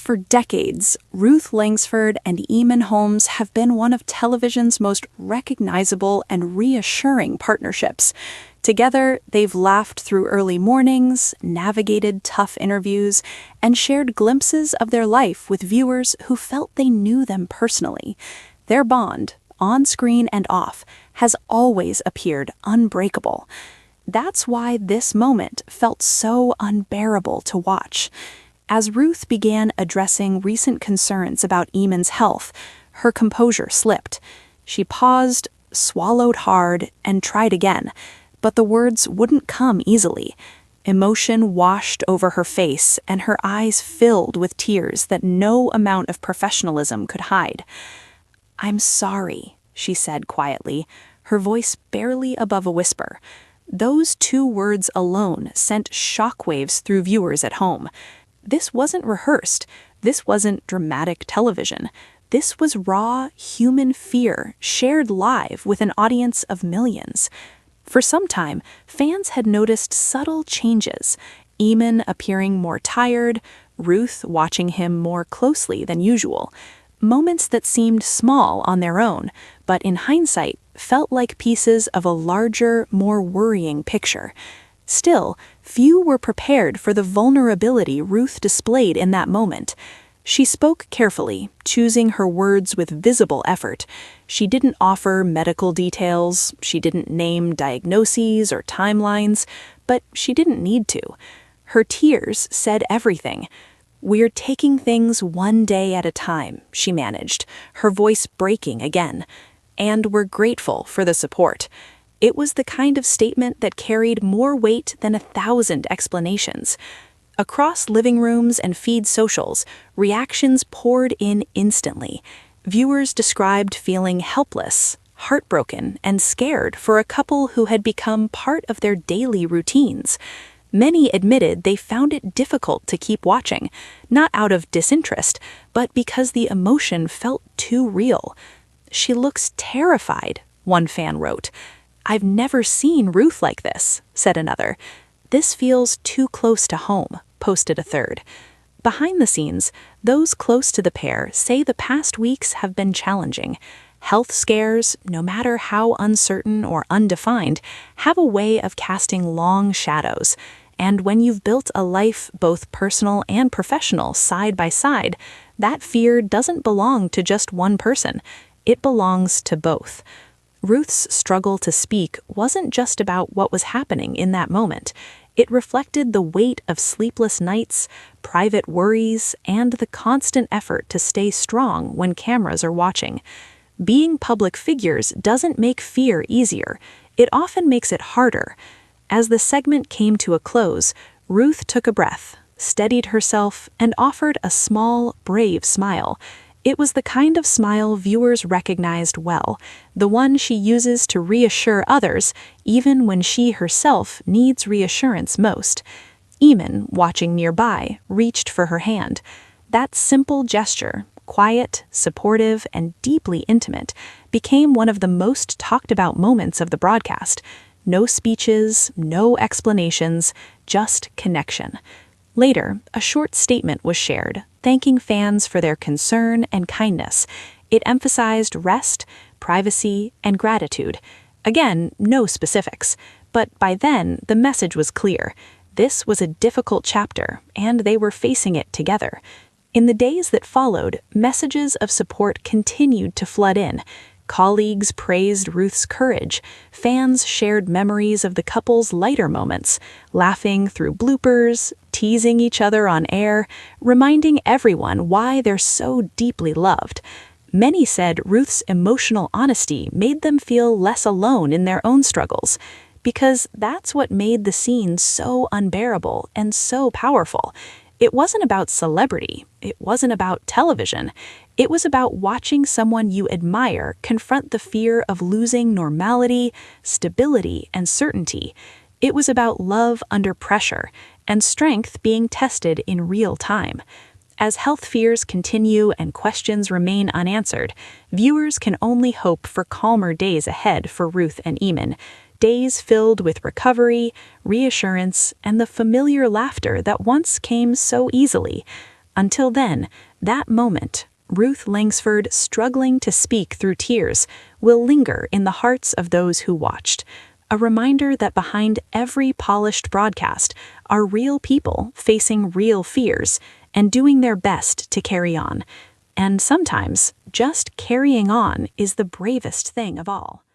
For decades, Ruth Langsford and Eamonn Holmes have been one of television's most recognizable and reassuring partnerships. Together, they've laughed through early mornings, navigated tough interviews, and shared glimpses of their life with viewers who felt they knew them personally. Their bond, on screen and off, has always appeared unbreakable. That's why this moment felt so unbearable to watch. As Ruth began addressing recent concerns about Eamonn's health, her composure slipped. She paused, swallowed hard, and tried again, but the words wouldn't come easily. Emotion washed over her face, and her eyes filled with tears that no amount of professionalism could hide. "I'm sorry," she said quietly, her voice barely above a whisper. Those two words alone sent shockwaves through viewers at home. This wasn't rehearsed. This wasn't dramatic television. This was raw, human fear shared live with an audience of millions. For some time, fans had noticed subtle changes. Eamonn appearing more tired, Ruth watching him more closely than usual. Moments that seemed small on their own, but in hindsight felt like pieces of a larger, more worrying picture. Still, few were prepared for the vulnerability Ruth displayed in that moment. She spoke carefully, choosing her words with visible effort. She didn't offer medical details, she didn't name diagnoses or timelines, but she didn't need to. Her tears said everything. "We're taking things one day at a time," she managed, her voice breaking again. "And we're grateful for the support." It was the kind of statement that carried more weight than 1,000 explanations. Across living rooms and feed socials, reactions poured in instantly. Viewers described feeling helpless, heartbroken, and scared for a couple who had become part of their daily routines. Many admitted they found it difficult to keep watching, not out of disinterest, but because the emotion felt too real. "She looks terrified," one fan wrote. "I've never seen Ruth like this," said another. "This feels too close to home," posted a third. Behind the scenes, those close to the pair say the past weeks have been challenging. Health scares, no matter how uncertain or undefined, have a way of casting long shadows. And when you've built a life, both personal and professional, side by side, that fear doesn't belong to just one person. It belongs to both. Ruth's struggle to speak wasn't just about what was happening in that moment. It reflected the weight of sleepless nights, private worries, and the constant effort to stay strong when cameras are watching. Being public figures doesn't make fear easier. It often makes it harder. As the segment came to a close, Ruth took a breath, steadied herself, and offered a small, brave smile. It was the kind of smile viewers recognized well, the one she uses to reassure others, even when she herself needs reassurance most. Eamonn, watching nearby, reached for her hand. That simple gesture, quiet, supportive, and deeply intimate, became one of the most talked about moments of the broadcast. No speeches, no explanations, just connection. Later, a short statement was shared, thanking fans for their concern and kindness. It emphasized rest, privacy, and gratitude. Again, no specifics, but by then the message was clear. This was a difficult chapter, and they were facing it together. In the days that followed, messages of support continued to flood in. Colleagues praised Ruth's courage. Fans shared memories of the couple's lighter moments, laughing through bloopers, teasing each other on air, reminding everyone why they're so deeply loved. Many said Ruth's emotional honesty made them feel less alone in their own struggles, because that's what made the scene so unbearable and so powerful. It wasn't about celebrity. It wasn't about television. It was about watching someone you admire confront the fear of losing normality, stability, and certainty. It was about love under pressure and strength being tested in real time. As health fears continue and questions remain unanswered, viewers can only hope for calmer days ahead for Ruth and Eamonn. Days filled with recovery, reassurance, and the familiar laughter that once came so easily. Until then, that moment, Ruth Langsford struggling to speak through tears, will linger in the hearts of those who watched. A reminder that behind every polished broadcast are real people facing real fears and doing their best to carry on. And sometimes, just carrying on is the bravest thing of all.